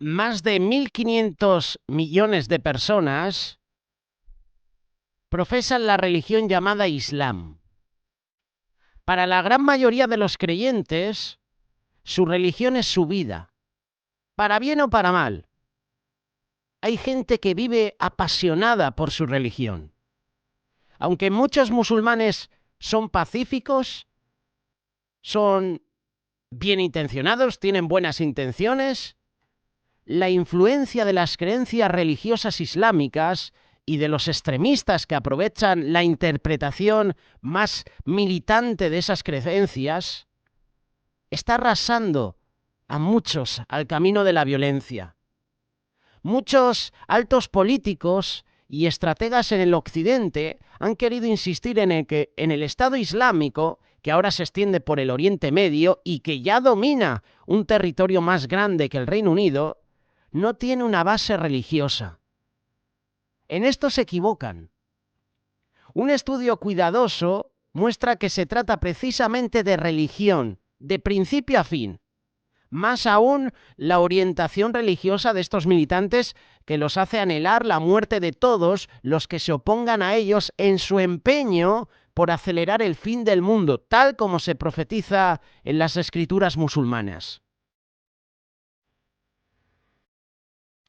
más de 1.500 millones de personas profesan la religión llamada Islam. Para la gran mayoría de los creyentes, su religión es su vida, para bien o para mal. Hay gente que vive apasionada por su religión. Aunque muchos musulmanes son pacíficos, son bien intencionados, tienen buenas intenciones, la influencia de las creencias religiosas islámicas y de los extremistas que aprovechan la interpretación más militante de esas creencias está arrasando a muchos al camino de la violencia. Muchos altos políticos y estrategas en el occidente han querido insistir en que en el Estado Islámico, que ahora se extiende por el Oriente Medio y que ya domina un territorio más grande que el Reino Unido, no tiene una base religiosa. En esto se equivocan. Un estudio cuidadoso muestra que se trata precisamente de religión, de principio a fin. Más aún, la orientación religiosa de estos militantes que los hace anhelar la muerte de todos los que se opongan a ellos en su empeño por acelerar el fin del mundo, tal como se profetiza en las escrituras musulmanas.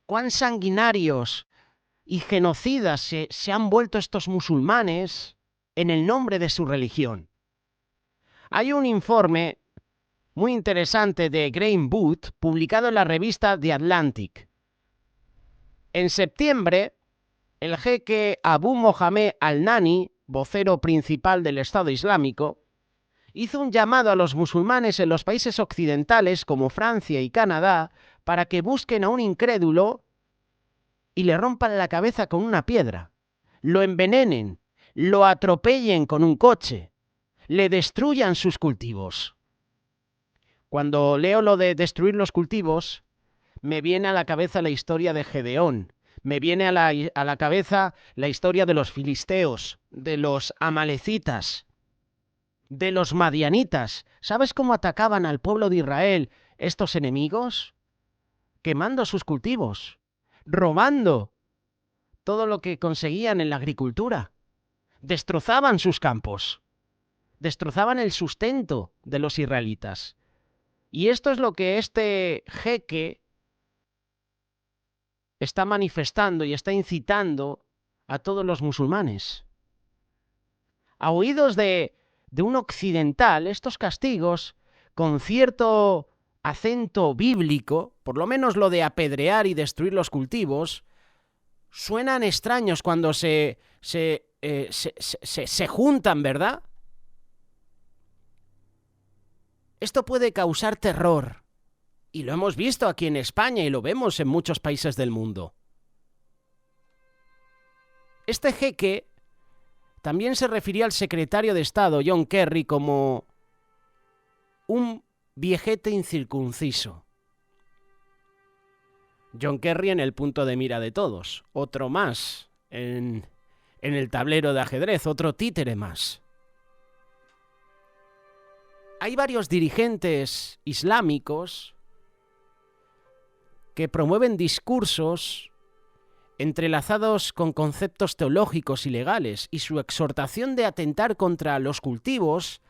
Cuán sanguinarios y genocidas se han vuelto estos musulmanes en el nombre de su religión. Hay un informe muy interesante de Graham Booth, publicado en la revista The Atlantic. En septiembre, el jeque Abu Mohamed Al-Nani, vocero principal del Estado Islámico, hizo un llamado a los musulmanes en los países occidentales como Francia y Canadá para que busquen a un incrédulo y le rompan la cabeza con una piedra, lo envenenen, lo atropellen con un coche, le destruyan sus cultivos. Cuando leo lo de destruir los cultivos, me viene a la cabeza la historia de Gedeón, me viene a la cabeza la historia de los filisteos, de los amalecitas, de los madianitas. ¿Sabes cómo atacaban al pueblo de Israel estos enemigos? Quemando sus cultivos, robando todo lo que conseguían en la agricultura. Destrozaban sus campos, destrozaban el sustento de los israelitas. Y esto es lo que este jeque está manifestando y está incitando a todos los musulmanes. A oídos de un occidental, estos castigos, con cierto acento bíblico, por lo menos lo de apedrear y destruir los cultivos, suenan extraños cuando se juntan, ¿verdad? Esto puede causar terror. Y lo hemos visto aquí en España y lo vemos en muchos países del mundo. Este jeque también se refería al secretario de Estado, John Kerry, como un viejete incircunciso. John Kerry en el punto de mira de todos. Otro más en el tablero de ajedrez, otro títere más. Hay varios dirigentes islámicos que promueven discursos entrelazados con conceptos teológicos y legales, y su exhortación de atentar contra los cultivos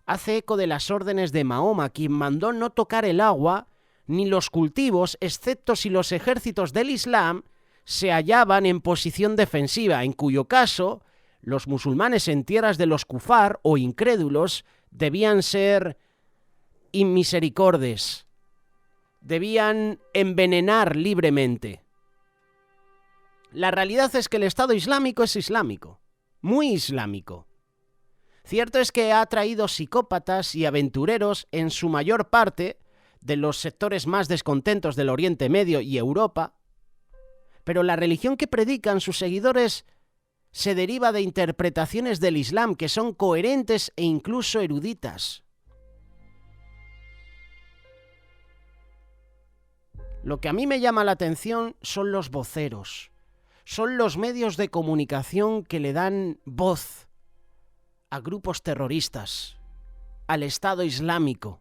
hace eco de las órdenes de Mahoma, quien mandó no tocar el agua ni los cultivos, excepto si los ejércitos del Islam se hallaban en posición defensiva, en cuyo caso los musulmanes en tierras de los kufar o incrédulos debían ser inmisericordes, debían envenenar libremente. La realidad es que el Estado Islámico es islámico, muy islámico. Cierto es que ha traído psicópatas y aventureros en su mayor parte de los sectores más descontentos del Oriente Medio y Europa, pero la religión que predican sus seguidores se deriva de interpretaciones del Islam que son coherentes e incluso eruditas. Lo que a mí me llama la atención son los voceros, son los medios de comunicación que le dan voz a grupos terroristas, al Estado Islámico.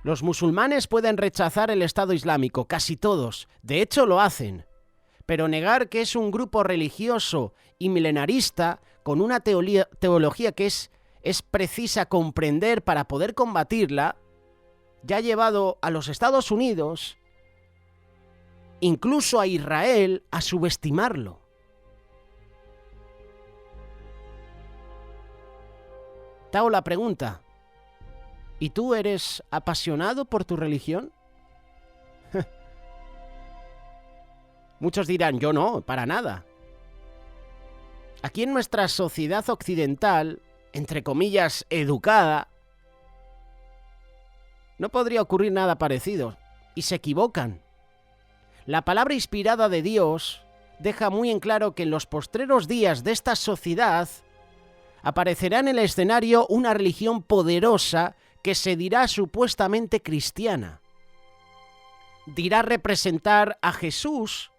Los musulmanes pueden rechazar el Estado Islámico, casi todos, de hecho lo hacen, pero negar que es un grupo religioso y milenarista con una teología que es precisa comprender para poder combatirla, ya ha llevado a los Estados Unidos, incluso a Israel, a subestimarlo. Te hago la pregunta, ¿y tú eres apasionado por tu religión? Muchos dirán, yo no, para nada. Aquí en nuestra sociedad occidental, entre comillas, educada, no podría ocurrir nada parecido, y se equivocan. La palabra inspirada de Dios deja muy en claro que en los postreros días de esta sociedad aparecerá en el escenario una religión poderosa que se dirá supuestamente cristiana. Dirá representar a Jesús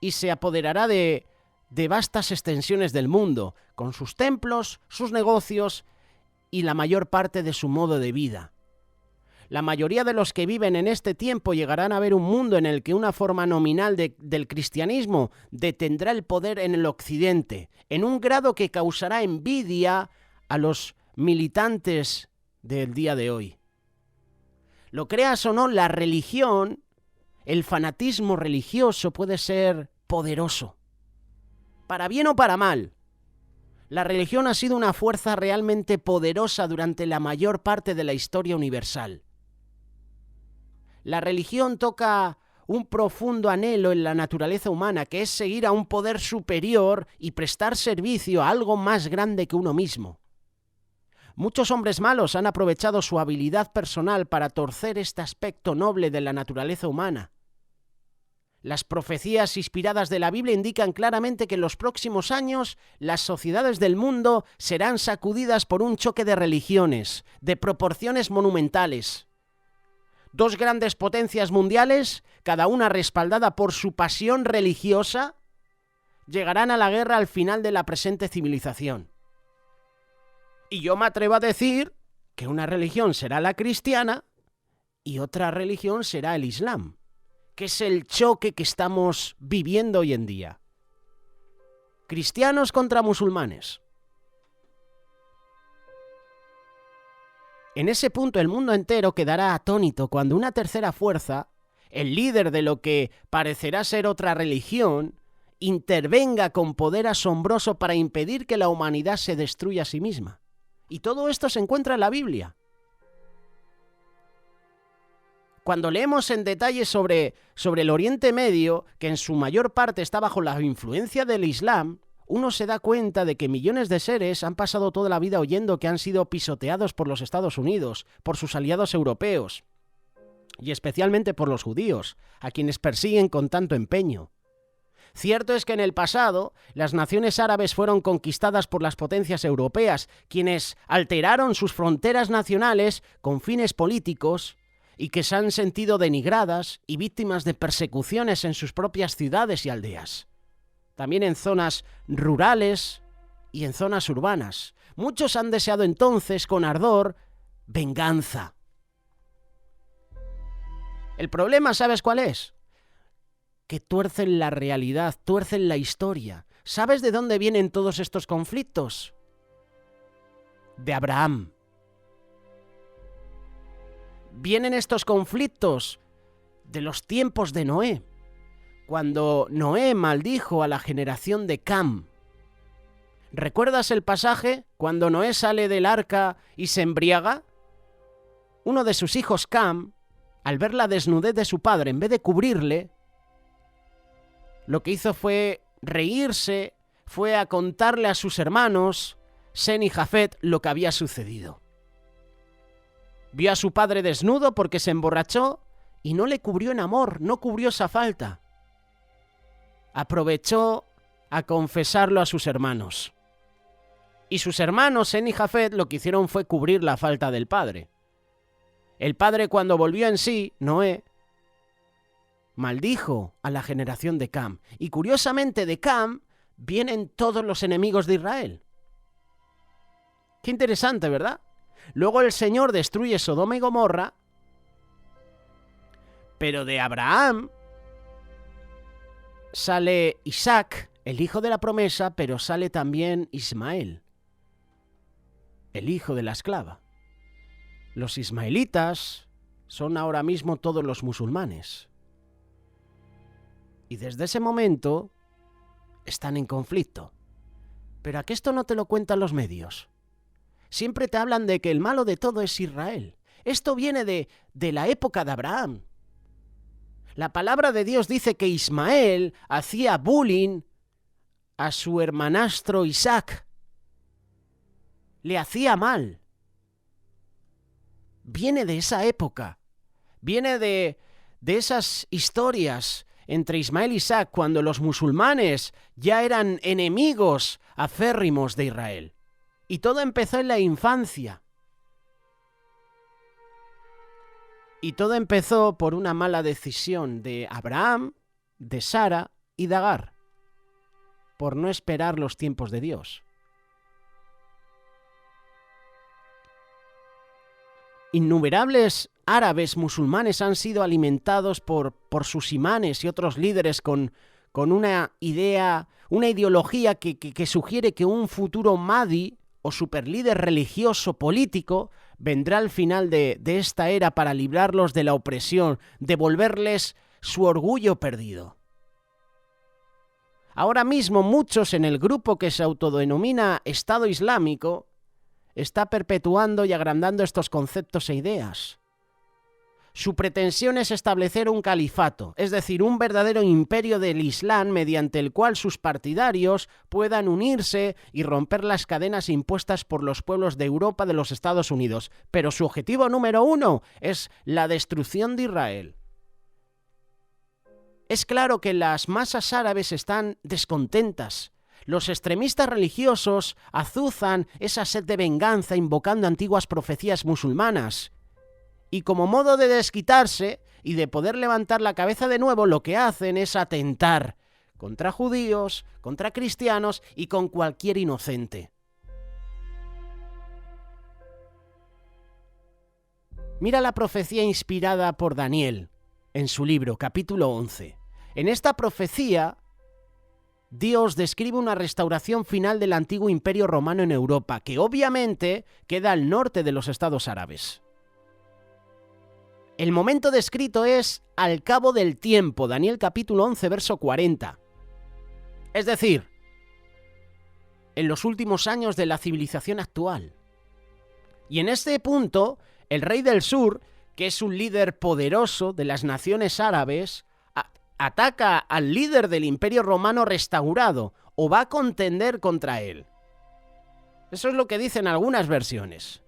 y se apoderará de vastas extensiones del mundo, con sus templos, sus negocios y la mayor parte de su modo de vida. La mayoría de los que viven en este tiempo llegarán a ver un mundo en el que una forma nominal del cristianismo detendrá el poder en el occidente, en un grado que causará envidia a los militantes del día de hoy. Lo creas o no, la religión, el fanatismo religioso puede ser poderoso. Para bien o para mal, la religión ha sido una fuerza realmente poderosa durante la mayor parte de la historia universal. La religión toca un profundo anhelo en la naturaleza humana, que es seguir a un poder superior y prestar servicio a algo más grande que uno mismo. Muchos hombres malos han aprovechado su habilidad personal para torcer este aspecto noble de la naturaleza humana. Las profecías inspiradas de la Biblia indican claramente que en los próximos años las sociedades del mundo serán sacudidas por un choque de religiones, de proporciones monumentales. Dos grandes potencias mundiales, cada una respaldada por su pasión religiosa, llegarán a la guerra al final de la presente civilización. Y yo me atrevo a decir que una religión será la cristiana y otra religión será el Islam, que es el choque que estamos viviendo hoy en día. Cristianos contra musulmanes. En ese punto el mundo entero quedará atónito cuando una tercera fuerza, el líder de lo que parecerá ser otra religión, intervenga con poder asombroso para impedir que la humanidad se destruya a sí misma. Y todo esto se encuentra en la Biblia. Cuando leemos en detalle sobre el Oriente Medio, que en su mayor parte está bajo la influencia del Islam, uno se da cuenta de que millones de seres han pasado toda la vida oyendo que han sido pisoteados por los Estados Unidos, por sus aliados europeos, y especialmente por los judíos, a quienes persiguen con tanto empeño. Cierto es que en el pasado, las naciones árabes fueron conquistadas por las potencias europeas, quienes alteraron sus fronteras nacionales con fines políticos y que se han sentido denigradas y víctimas de persecuciones en sus propias ciudades y aldeas. También en zonas rurales y en zonas urbanas. Muchos han deseado entonces con ardor venganza. El problema, ¿sabes cuál es? Que tuercen la realidad, tuercen la historia. ¿Sabes de dónde vienen todos estos conflictos? De Abraham. Vienen estos conflictos de los tiempos de Noé, cuando Noé maldijo a la generación de Cam. ¿Recuerdas el pasaje cuando Noé sale del arca y se embriaga? Uno de sus hijos, Cam, al ver la desnudez de su padre, en vez de cubrirle, lo que hizo fue reírse, fue a contarle a sus hermanos, Sem y Jafet, lo que había sucedido. Vio a su padre desnudo porque se emborrachó y no le cubrió en amor, no cubrió esa falta. Aprovechó a confesarlo a sus hermanos. Y sus hermanos, Sem y Jafet, lo que hicieron fue cubrir la falta del padre. El padre, cuando volvió en sí, Noé, maldijo a la generación de Cam. Y curiosamente de Cam vienen todos los enemigos de Israel. Qué interesante, ¿verdad? Luego el Señor destruye Sodoma y Gomorra Pero de Abraham sale Isaac, el hijo de la promesa, pero sale también Ismael, el hijo de la esclava. Los ismaelitas son ahora mismo todos los musulmanes. Y desde ese momento están en conflicto. Pero ¿a qué esto no te lo cuentan los medios? Siempre te hablan de que el malo de todo es Israel. Esto viene de la época de Abraham. La palabra de Dios dice que Ismael hacía bullying a su hermanastro Isaac. Le hacía mal. Viene de esa época. Viene de esas historias entre Ismael y Isaac cuando los musulmanes ya eran enemigos acérrimos de Israel. Y todo empezó en la infancia. Y todo empezó por una mala decisión de Abraham, de Sara y de Agar, por no esperar los tiempos de Dios. Innumerables árabes musulmanes han sido alimentados por sus imanes y otros líderes con una idea, una ideología que sugiere que un futuro Mahdi o superlíder religioso político vendrá al final de esta era para librarlos de la opresión, devolverles su orgullo perdido. Ahora mismo muchos en el grupo que se autodenomina Estado Islámico está perpetuando y agrandando estos conceptos e ideas. Su pretensión es establecer un califato, es decir, un verdadero imperio del Islam mediante el cual sus partidarios puedan unirse y romper las cadenas impuestas por los pueblos de Europa de los Estados Unidos. Pero su objetivo número 1 es la destrucción de Israel. Es claro que las masas árabes están descontentas. Los extremistas religiosos azuzan esa sed de venganza invocando antiguas profecías musulmanas. Y como modo de desquitarse y de poder levantar la cabeza de nuevo, lo que hacen es atentar contra judíos, contra cristianos y con cualquier inocente. Mira la profecía inspirada por Daniel en su libro, capítulo 11. En esta profecía, Dios describe una restauración final del antiguo imperio romano en Europa, que obviamente queda al norte de los estados árabes. El momento descrito es al cabo del tiempo, Daniel capítulo 11, verso 40. Es decir, en los últimos años de la civilización actual. Y en este punto, el rey del sur, que es un líder poderoso de las naciones árabes, ataca al líder del imperio romano restaurado o va a contender contra él. Eso es lo que dicen algunas versiones.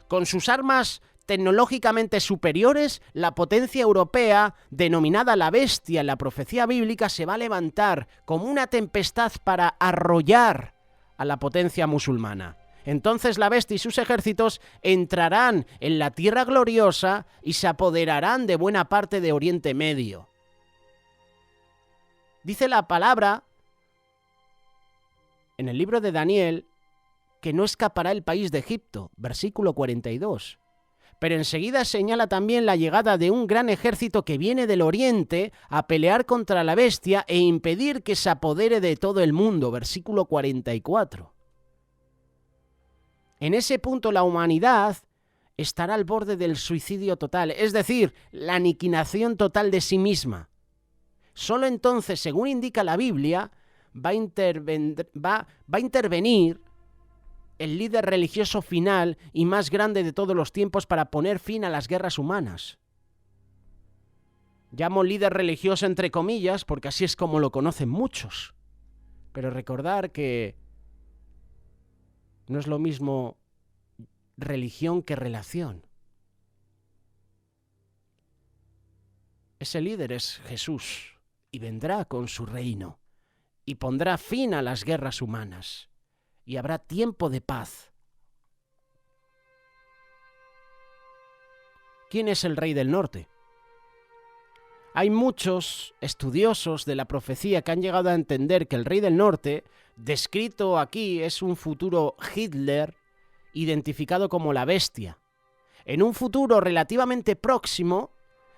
Con sus armas tecnológicamente superiores, la potencia europea, denominada la bestia en la profecía bíblica, se va a levantar como una tempestad para arrollar a la potencia musulmana. Entonces la bestia y sus ejércitos entrarán en la tierra gloriosa y se apoderarán de buena parte de Oriente Medio. Dice la palabra en el libro de Daniel que no escapará el país de Egipto, versículo 42. Pero enseguida señala también la llegada de un gran ejército que viene del oriente a pelear contra la bestia e impedir que se apodere de todo el mundo, versículo 44. En ese punto la humanidad estará al borde del suicidio total, es decir, la aniquilación total de sí misma. Solo entonces, según indica la Biblia, va a intervenir el líder religioso final y más grande de todos los tiempos para poner fin a las guerras humanas. Llamo líder religioso entre comillas porque así es como lo conocen muchos. Pero recordar que no es lo mismo religión que relación. Ese líder es Jesús y vendrá con su reino y pondrá fin a las guerras humanas. Y habrá tiempo de paz. ¿Quién es el rey del norte? Hay muchos estudiosos de la profecía que han llegado a entender que el rey del norte, descrito aquí, es un futuro Hitler identificado como la bestia. En un futuro relativamente próximo,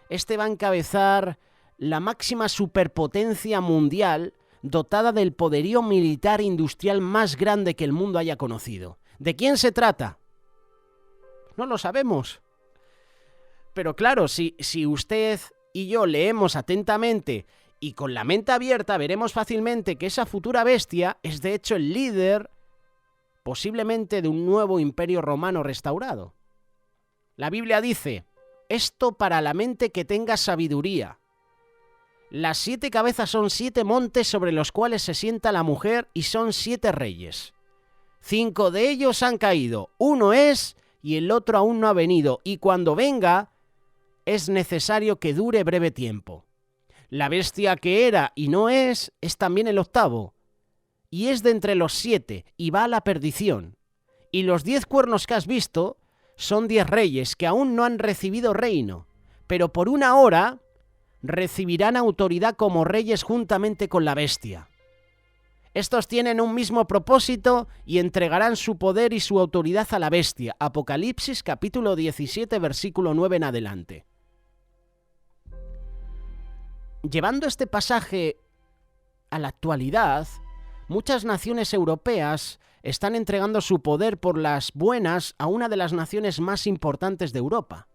Este va a encabezar la máxima superpotencia mundial dotada del poderío militar industrial más grande que el mundo haya conocido. ¿De quién se trata? No lo sabemos. Pero claro, si usted y yo leemos atentamente y con la mente abierta, veremos fácilmente que esa futura bestia es de hecho el líder posiblemente de un nuevo imperio romano restaurado. La Biblia dice: esto para la mente que tenga sabiduría. Las 7 cabezas son 7 montes sobre los cuales se sienta la mujer y son 7 reyes. 5 de ellos han caído, uno es y el otro aún no ha venido, y cuando venga es necesario que dure breve tiempo. La bestia que era y no es también el octavo, y es de entre los 7 y va a la perdición. Y los 10 cuernos que has visto son 10 reyes que aún no han recibido reino, pero por una hora recibirán autoridad como reyes juntamente con la bestia. Estos tienen un mismo propósito y entregarán su poder y su autoridad a la bestia. Apocalipsis capítulo 17, versículo 9 en adelante. Llevando este pasaje a la actualidad, muchas naciones europeas están entregando su poder por las buenas a una de las naciones más importantes de Europa.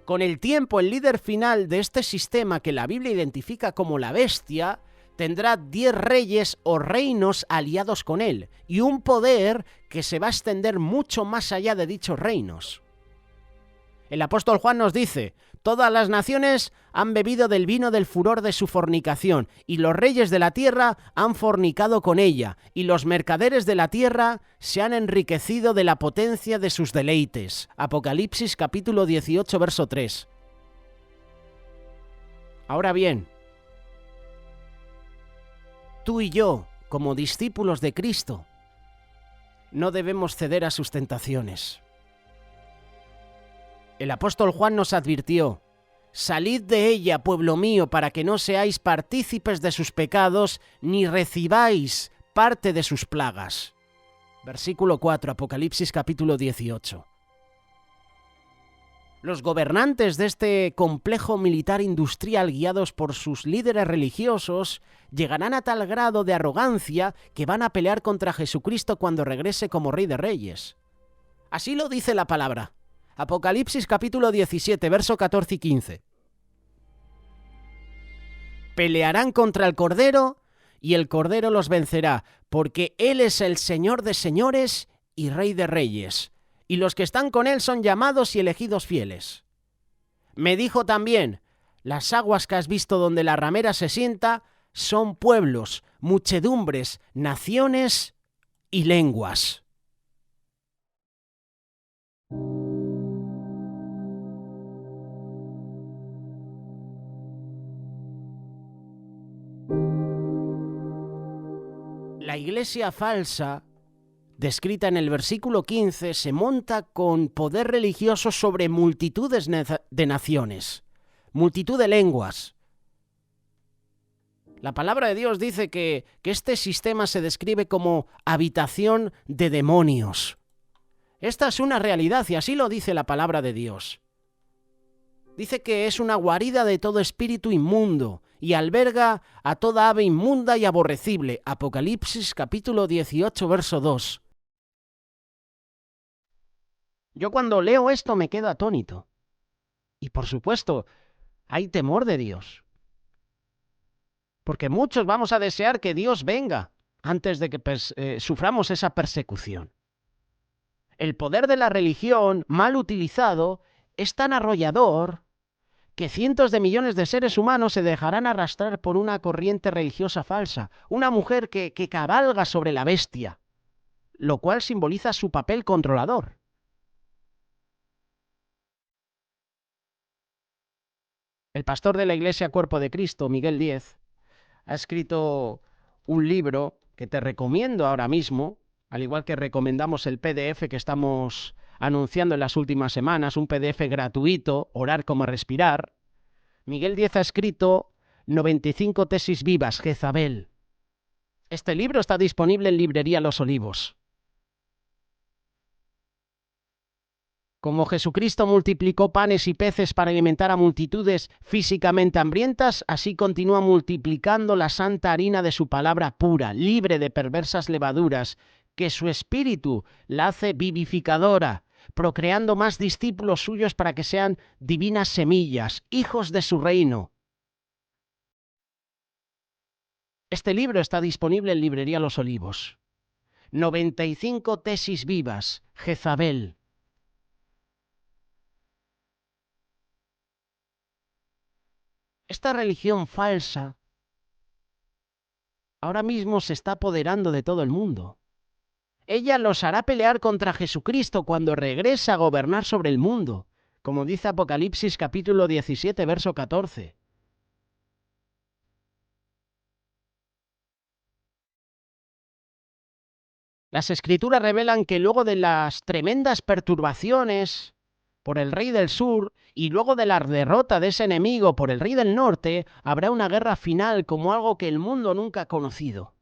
Con el tiempo, el líder final de este sistema, que la Biblia identifica como la bestia, tendrá 10 reyes o reinos aliados con él, y un poder que se va a extender mucho más allá de dichos reinos. El apóstol Juan nos dice: todas las naciones han bebido del vino del furor de su fornicación, y los reyes de la tierra han fornicado con ella, y los mercaderes de la tierra se han enriquecido de la potencia de sus deleites. Apocalipsis capítulo 18, verso 3. Ahora bien, tú y yo, como discípulos de Cristo, no debemos ceder a sus tentaciones. El apóstol Juan nos advirtió: salid de ella, pueblo mío, para que no seáis partícipes de sus pecados, ni recibáis parte de sus plagas. Versículo 4, Apocalipsis capítulo 18. Los gobernantes de este complejo militar industrial, guiados por sus líderes religiosos, llegarán a tal grado de arrogancia que van a pelear contra Jesucristo cuando regrese como Rey de Reyes. Así lo dice la palabra. Apocalipsis capítulo 17, verso 14 y 15. Pelearán contra el Cordero y el Cordero los vencerá, porque Él es el Señor de señores y Rey de reyes, y los que están con Él son llamados y elegidos fieles. Me dijo también: las aguas que has visto donde la ramera se sienta son pueblos, muchedumbres, naciones y lenguas. La iglesia falsa, descrita en el versículo 15, se monta con poder religioso sobre multitudes de naciones, multitud de lenguas. La palabra de Dios dice que este sistema se describe como habitación de demonios. Esta es una realidad y así lo dice la palabra de Dios. Dice que es una guarida de todo espíritu inmundo y alberga a toda ave inmunda y aborrecible. Apocalipsis capítulo 18, verso 2. Yo cuando leo esto me quedo atónito. Y por supuesto, hay temor de Dios. Porque muchos vamos a desear que Dios venga antes de que suframos esa persecución. El poder de la religión, mal utilizado, es tan arrollador que cientos de millones de seres humanos se dejarán arrastrar por una corriente religiosa falsa, una mujer que cabalga sobre la bestia, lo cual simboliza su papel controlador. El pastor de la Iglesia Cuerpo de Cristo, Miguel Díez, ha escrito un libro que te recomiendo ahora mismo, al igual que recomendamos el PDF que estamos anunciando en las últimas semanas, un PDF gratuito, Orar como respirar. Miguel Díez ha escrito 95 tesis vivas, Jezabel. Este libro está disponible en librería Los Olivos. Como Jesucristo multiplicó panes y peces para alimentar a multitudes físicamente hambrientas, así continúa multiplicando la santa harina de su palabra pura, libre de perversas levaduras, que su espíritu la hace vivificadora, procreando más discípulos suyos para que sean divinas semillas, hijos de su reino. Este libro está disponible en Librería Los Olivos. 95 tesis vivas, Jezabel. Esta religión falsa ahora mismo se está apoderando de todo el mundo. Ella los hará pelear contra Jesucristo cuando regrese a gobernar sobre el mundo, como dice Apocalipsis capítulo 17, verso 14. Las escrituras revelan que luego de las tremendas perturbaciones por el rey del sur y luego de la derrota de ese enemigo por el rey del norte, habrá una guerra final como algo que el mundo nunca ha conocido.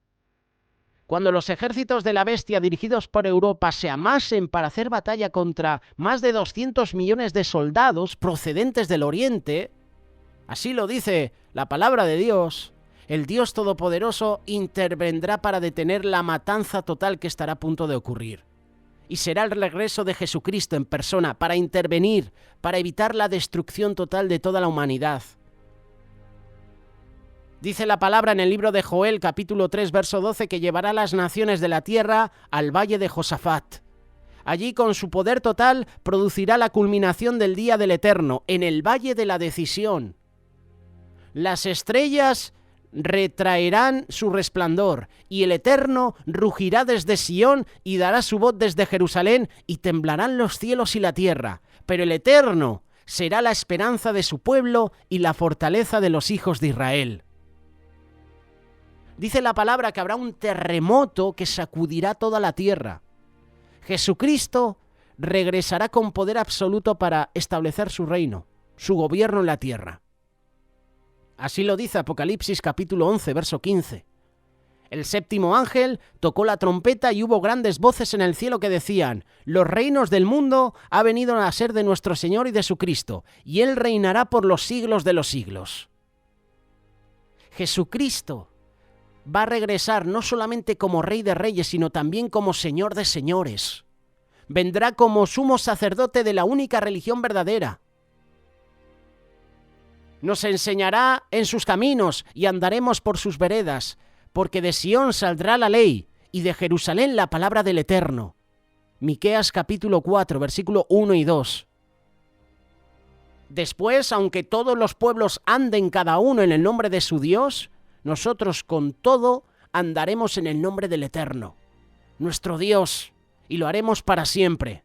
Cuando los ejércitos de la bestia dirigidos por Europa se amasen para hacer batalla contra más de 200 millones de soldados procedentes del Oriente, así lo dice la palabra de Dios, el Dios Todopoderoso intervendrá para detener la matanza total que estará a punto de ocurrir. Y será el regreso de Jesucristo en persona para intervenir, para evitar la destrucción total de toda la humanidad. Dice la palabra en el libro de Joel, capítulo 3, verso 12, que llevará a las naciones de la tierra al valle de Josafat. Allí, con su poder total, producirá la culminación del día del Eterno, en el valle de la decisión. Las estrellas retraerán su resplandor, y el Eterno rugirá desde Sión y dará su voz desde Jerusalén, y temblarán los cielos y la tierra. Pero el Eterno será la esperanza de su pueblo y la fortaleza de los hijos de Israel. Dice la palabra que habrá un terremoto que sacudirá toda la tierra. Jesucristo regresará con poder absoluto para establecer su reino, su gobierno en la tierra. Así lo dice Apocalipsis capítulo 11, verso 15. El séptimo ángel tocó la trompeta y hubo grandes voces en el cielo que decían: los reinos del mundo ha venido a ser de nuestro Señor y de su Cristo, y Él reinará por los siglos de los siglos. Jesucristo va a regresar no solamente como Rey de Reyes, sino también como Señor de Señores. Vendrá como sumo sacerdote de la única religión verdadera. Nos enseñará en sus caminos y andaremos por sus veredas, porque de Sión saldrá la ley y de Jerusalén la palabra del Eterno. Miqueas capítulo 4, versículo 1 y 2. Después, aunque todos los pueblos anden cada uno en el nombre de su Dios, nosotros con todo andaremos en el nombre del Eterno, nuestro Dios, y lo haremos para siempre.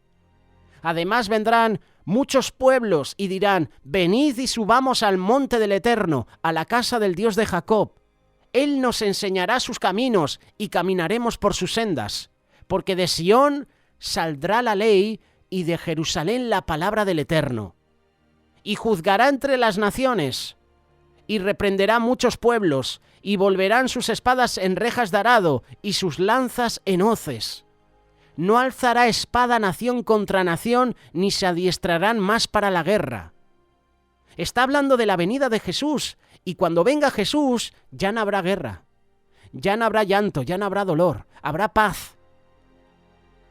Además vendrán muchos pueblos y dirán: venid y subamos al monte del Eterno, a la casa del Dios de Jacob. Él nos enseñará sus caminos y caminaremos por sus sendas, porque de Sión saldrá la ley y de Jerusalén la palabra del Eterno. Y juzgará entre las naciones, y reprenderá muchos pueblos, y volverán sus espadas en rejas de arado, y sus lanzas en hoces. No alzará espada nación contra nación, ni se adiestrarán más para la guerra. Está hablando de la venida de Jesús, y cuando venga Jesús ya no habrá guerra, ya no habrá llanto, ya no habrá dolor, habrá paz,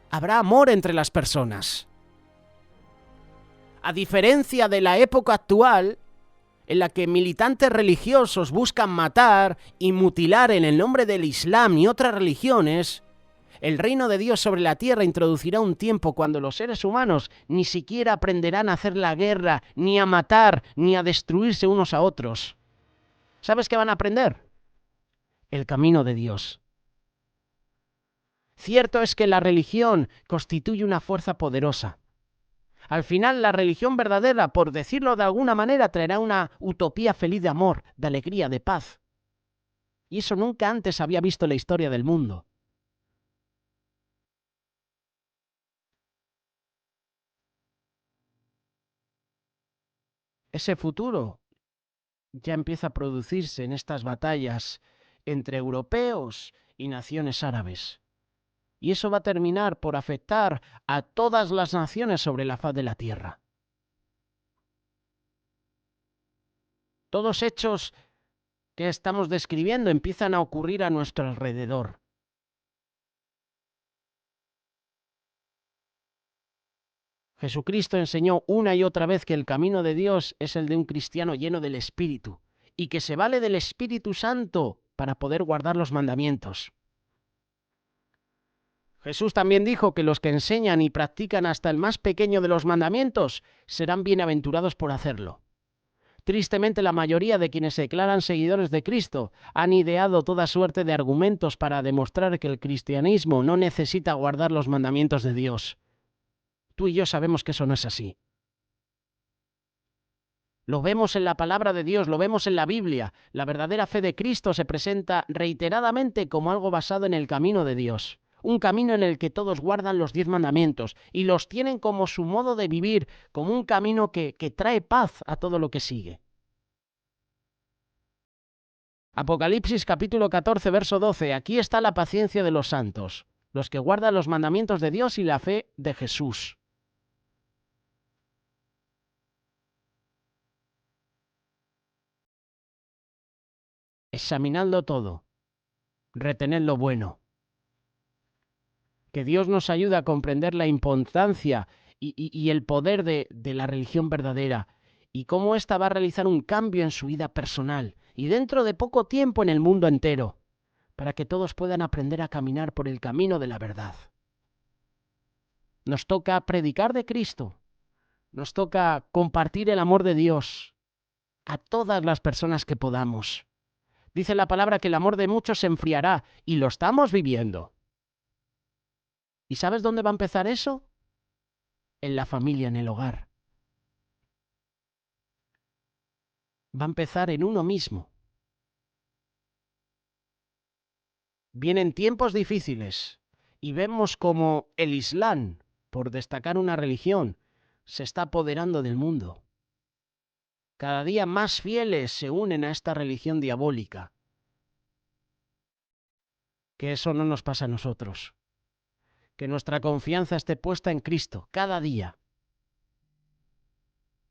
habrá amor entre las personas. A diferencia de la época actual, en la que militantes religiosos buscan matar y mutilar en el nombre del Islam y otras religiones, el reino de Dios sobre la tierra introducirá un tiempo cuando los seres humanos ni siquiera aprenderán a hacer la guerra, ni a matar, ni a destruirse unos a otros. ¿Sabes qué van a aprender? El camino de Dios. Cierto es que la religión constituye una fuerza poderosa. Al final, la religión verdadera, por decirlo de alguna manera, traerá una utopía feliz de amor, de alegría, de paz. Y eso nunca antes había visto en la historia del mundo. Ese futuro ya empieza a producirse en estas batallas entre europeos y naciones árabes. Y eso va a terminar por afectar a todas las naciones sobre la faz de la tierra. Todos hechos que estamos describiendo empiezan a ocurrir a nuestro alrededor. Jesucristo enseñó una y otra vez que el camino de Dios es el de un cristiano lleno del Espíritu y que se vale del Espíritu Santo para poder guardar los mandamientos. Jesús también dijo que los que enseñan y practican hasta el más pequeño de los mandamientos serán bienaventurados por hacerlo. Tristemente, la mayoría de quienes se declaran seguidores de Cristo han ideado toda suerte de argumentos para demostrar que el cristianismo no necesita guardar los mandamientos de Dios. Tú y yo sabemos que eso no es así. Lo vemos en la palabra de Dios, lo vemos en la Biblia. La verdadera fe de Cristo se presenta reiteradamente como algo basado en el camino de Dios. Un camino en el que todos guardan los 10 mandamientos y los tienen como su modo de vivir, como un camino que trae paz a todo lo que sigue. Apocalipsis capítulo 14, verso 12. Aquí está la paciencia de los santos, los que guardan los mandamientos de Dios y la fe de Jesús. Examinadlo todo, retened lo bueno. Que Dios nos ayude a comprender la importancia y el poder de la religión verdadera y cómo ésta va a realizar un cambio en su vida personal y dentro de poco tiempo en el mundo entero, para que todos puedan aprender a caminar por el camino de la verdad. Nos toca predicar de Cristo, nos toca compartir el amor de Dios a todas las personas que podamos. Dice la palabra que el amor de muchos se enfriará y lo estamos viviendo. ¿Y sabes dónde va a empezar eso? En la familia, en el hogar. Va a empezar en uno mismo. Vienen tiempos difíciles y vemos como el Islam, por destacar una religión, se está apoderando del mundo. Cada día más fieles se unen a esta religión diabólica. Que eso no nos pasa a nosotros. Que nuestra confianza esté puesta en Cristo cada día.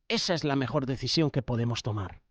Esa es la mejor decisión que podemos tomar.